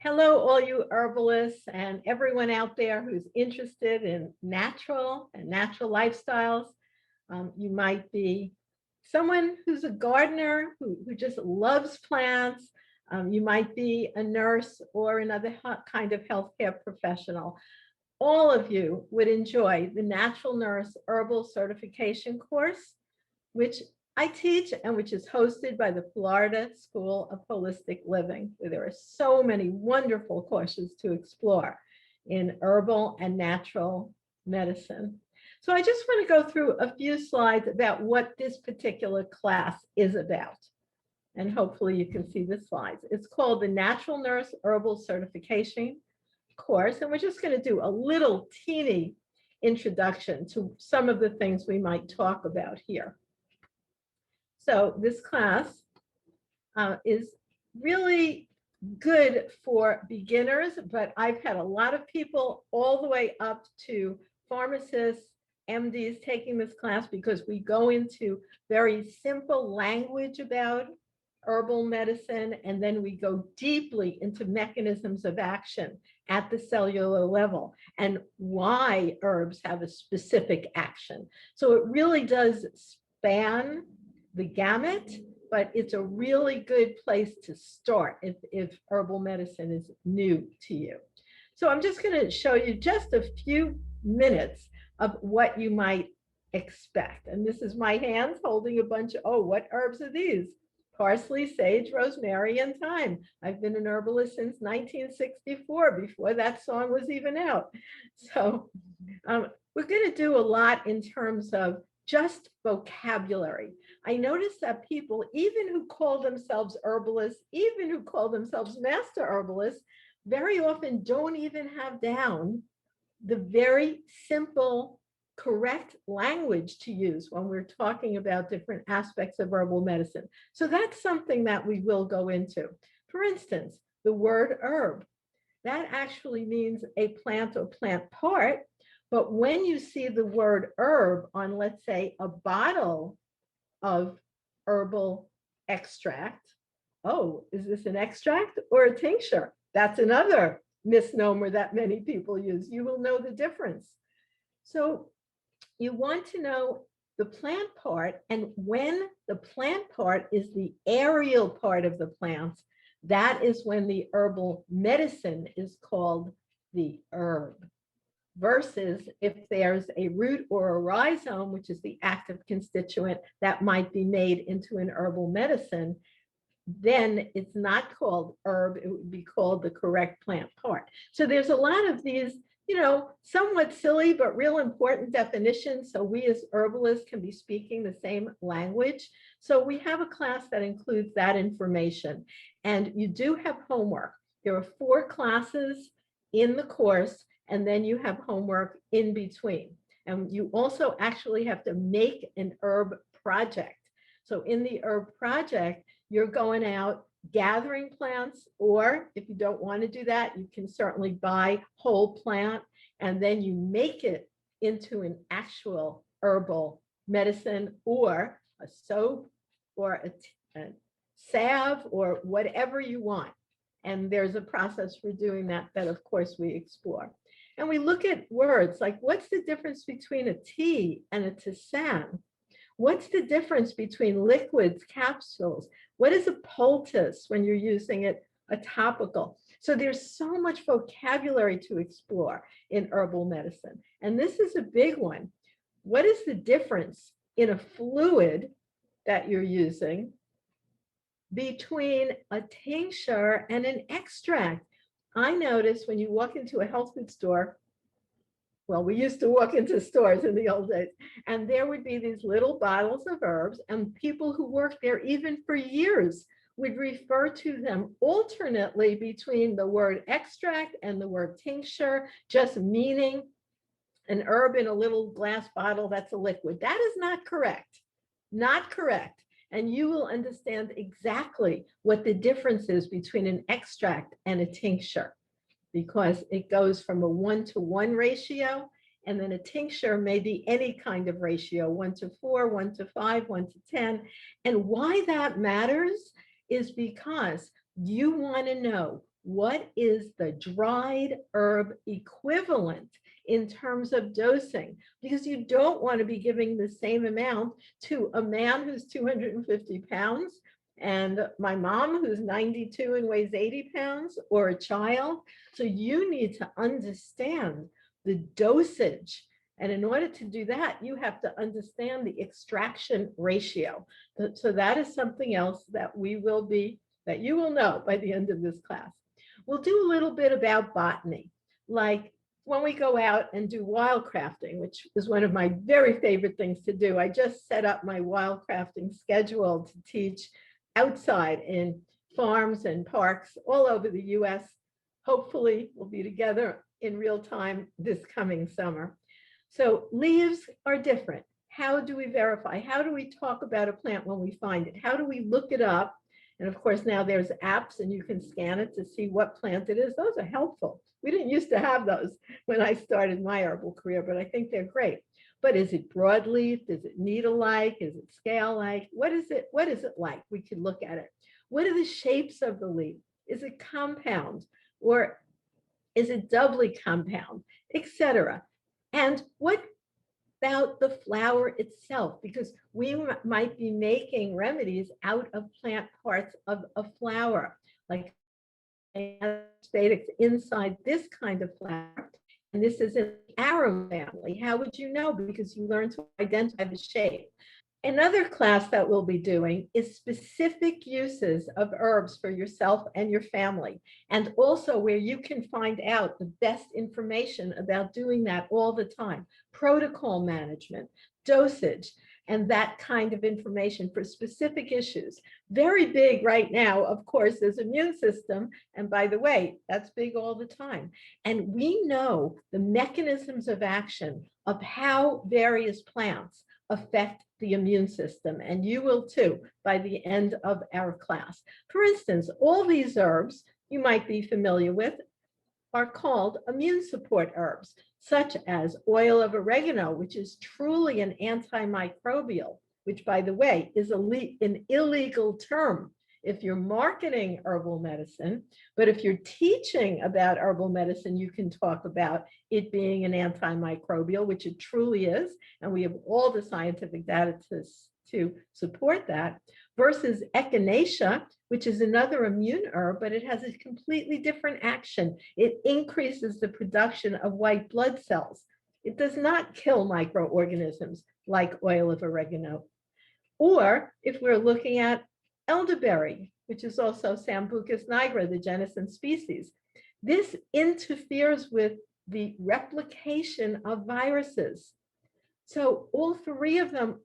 Hello, all you herbalists and everyone out there who's interested in natural and natural lifestyles. You might be someone who's a gardener who just loves plants. You might be a nurse or another kind of healthcare professional. All of you would enjoy the Natural Nurse Herbal Certification course, which I teach and which is hosted by the Florida School of Holistic Living, where there are so many wonderful courses to explore in herbal and natural medicine. So I just want to go through a few slides about what this particular class is about. And hopefully you can see the slides. It's called the Natural Nurse Herbal Certification course. And we're just going to do a little teeny introduction to some of the things we might talk about here. So this class is really good for beginners, but I've had a lot of people all the way up to pharmacists, MDs taking this class because we go into very simple language about herbal medicine, and then we go deeply into mechanisms of action at the cellular level and why herbs have a specific action. So it really does span the gamut, but it's a really good place to start if herbal medicine is new to you. So I'm just going to show you just a few minutes of what you might expect. And this is my hands holding a bunch of, oh, what herbs are these? Parsley, sage, rosemary, and thyme. I've been an herbalist since 1964, before that song was even out. So we're going to do a lot in terms of just vocabulary. I noticed that people, even who call themselves herbalists, even who call themselves master herbalists, very often don't even have down the very simple, correct language to use when we're talking about different aspects of herbal medicine. So that's something that we will go into. For instance, the word herb, that actually means a plant or plant part. But when you see the word herb on, let's say, a bottle of herbal extract, oh, is this an extract or a tincture? That's another misnomer that many people use. You will know the difference. So you want to know the plant part, and when the plant part is the aerial part of the plant, that is when the herbal medicine is called the herb. Versus if there's a root or a rhizome, which is the active constituent that might be made into an herbal medicine, then it's not called herb, it would be called the correct plant part. So there's a lot of these, somewhat silly but real important definitions. So we as herbalists can be speaking the same language. So we have a class that includes that information. And you do have homework. There are 4 classes in the course, and then you have homework in between. And you also actually have to make an herb project. So in the herb project, you're going out gathering plants, or if you don't want to do that, you can certainly buy whole plant, and then you make it into an actual herbal medicine or a soap or a salve or whatever you want. And there's a process for doing that of course we explore. And we look at words like, what's the difference between a tea and a tisane? What's the difference between liquids, capsules? What is a poultice when you're using it, a topical? So there's so much vocabulary to explore in herbal medicine. And this is a big one. What is the difference in a fluid that you're using between a tincture and an extract? I notice when you walk into a health food store, well, we used to walk into stores in the old days, and there would be these little bottles of herbs, and people who worked there even for years would refer to them alternately between the word extract and the word tincture, just meaning an herb in a little glass bottle that's a liquid. That is not correct. Not correct. And you will understand exactly what the difference is between an extract and a tincture, because it goes from a 1-to-1 ratio, and then a tincture may be any kind of ratio, 1-to-4, 1-to-5, 1-to-10. And why that matters is because you want to know what is the dried herb equivalent in terms of dosing, because you don't want to be giving the same amount to a man who's 250 pounds and my mom who's 92 and weighs 80 pounds, or a child. So you need to understand the dosage. And in order to do that, you have to understand the extraction ratio. So that is something else that that you will know by the end of this class. We'll do a little bit about botany, like when we go out and do wildcrafting, which is one of my very favorite things to do. I just set up my wildcrafting schedule to teach outside in farms and parks all over the US. Hopefully, we'll be together in real time this coming summer. So leaves are different. How do we verify? How do we talk about a plant when we find it? How do we look it up? And of course, now there's apps and you can scan it to see what plant it is. Those are helpful. We didn't used to have those when I started my herbal career, but I think they're great. But is it broadleaf? Is it needle-like? Is it scale-like? What is it? What is it like? We could look at it. What are the shapes of the leaf? Is it compound or is it doubly compound, etc.? And what about the flower itself? Because we might be making remedies out of plant parts of a flower, like aesthetics inside this kind of flower. And this is an arrow family. How would you know? Because you learn to identify the shape. Another class that we'll be doing is specific uses of herbs for yourself and your family, and also where you can find out the best information about doing that all the time, protocol management, dosage, and that kind of information for specific issues. Very big right now, of course, is immune system. And by the way, that's big all the time. And we know the mechanisms of action of how various plants affect the immune system, and you will too by the end of our class. For instance, all these herbs you might be familiar with are called immune support herbs, such as oil of oregano, which is truly an antimicrobial, which by the way is an illegal term if you're marketing herbal medicine. But if you're teaching about herbal medicine, you can talk about it being an antimicrobial, which it truly is. And we have all the scientific data to support that, versus echinacea, which is another immune herb, but it has a completely different action. It increases the production of white blood cells. It does not kill microorganisms like oil of oregano. Or if we're looking at elderberry, which is also Sambucus nigra, the Jennison species, this interferes with the replication of viruses. So all three of them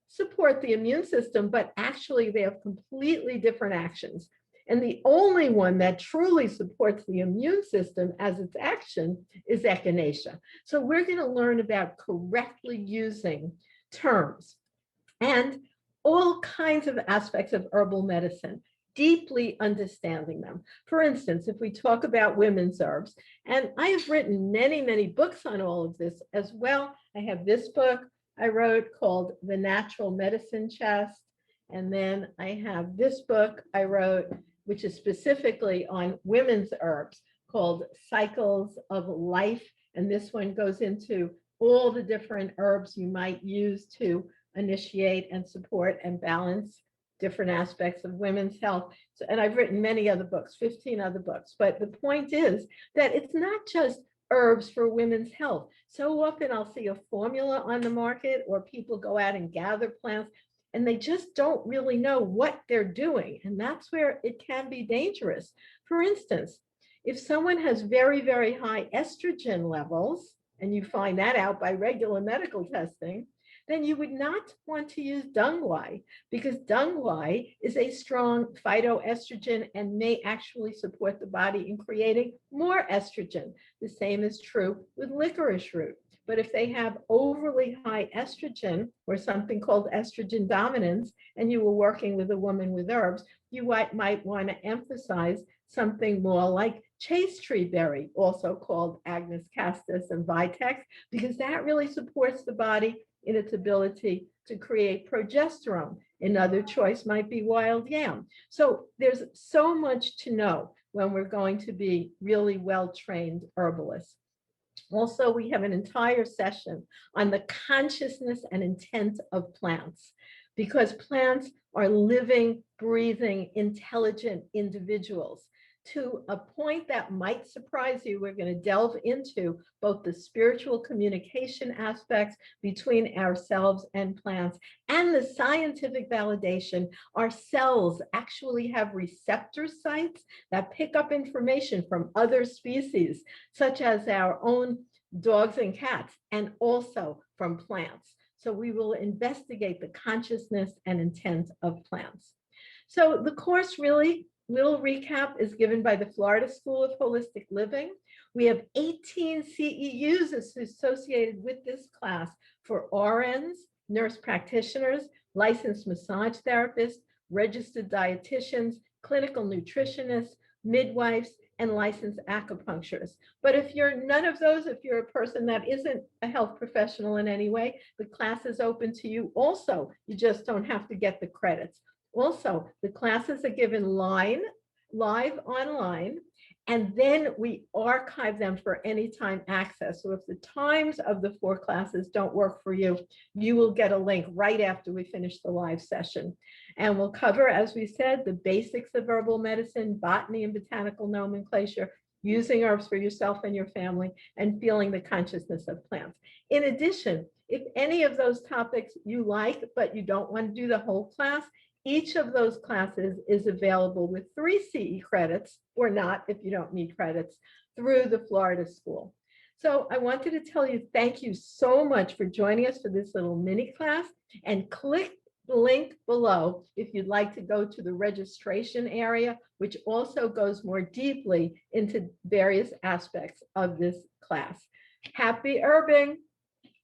support the immune system, but actually they have completely different actions. And the only one that truly supports the immune system as its action is echinacea. So we're going to learn about correctly using terms and all kinds of aspects of herbal medicine, deeply understanding them. For instance, if we talk about women's herbs, and I have written many, many books on all of this as well. I have this book I wrote called The Natural Medicine Chest. And then I have this book I wrote, which is specifically on women's herbs, called Cycles of Life. And this one goes into all the different herbs you might use to initiate and support and balance different aspects of women's health. So, and I've written many other books, 15 other books. But the point is that it's not just herbs for women's health. So often I'll see a formula on the market, or people go out and gather plants and they just don't really know what they're doing. And that's where it can be dangerous. For instance, if someone has very, very high estrogen levels, and you find that out by regular medical testing, then you would not want to use dungwai, because dungwai is a strong phytoestrogen and may actually support the body in creating more estrogen. The same is true with licorice root. But if they have overly high estrogen, or something called estrogen dominance, and you were working with a woman with herbs, you might want to emphasize something more like chase tree berry, also called Agnus castus and vitex, because that really supports the body in its ability to create progesterone. Another choice might be wild yam. So there's so much to know. when we're going to be really well-trained herbalists. Also, we have an entire session on the consciousness and intent of plants, because plants are living, breathing, intelligent individuals. To a point that might surprise you, we're going to delve into both the spiritual communication aspects between ourselves and plants and the scientific validation. Our cells actually have receptor sites that pick up information from other species, such as our own dogs and cats, and also from plants. So we will investigate the consciousness and intent of plants. So the course, really, little recap, is given by the Florida School of Holistic Living. We have 18 CEUs associated with this class for RNs, nurse practitioners, licensed massage therapists, registered dietitians, clinical nutritionists, midwives, and licensed acupuncturists. But if you're none of those, if you're a person that isn't a health professional in any way, the class is open to you also. You just don't have to get the credits. Also, the classes are given live online, and then we archive them for anytime access. So if the times of the 4 classes don't work for you, you will get a link right after we finish the live session. And we'll cover, as we said, the basics of herbal medicine, botany and botanical nomenclature, using herbs for yourself and your family, and feeling the consciousness of plants. In addition, if any of those topics you like, but you don't want to do the whole class, each of those classes is available with 3 CE credits, or not if you don't need credits, through the Florida School. So I wanted to tell you, thank you so much for joining us for this little mini class, and click the link below if you'd like to go to the registration area, which also goes more deeply into various aspects of this class. Happy herbing!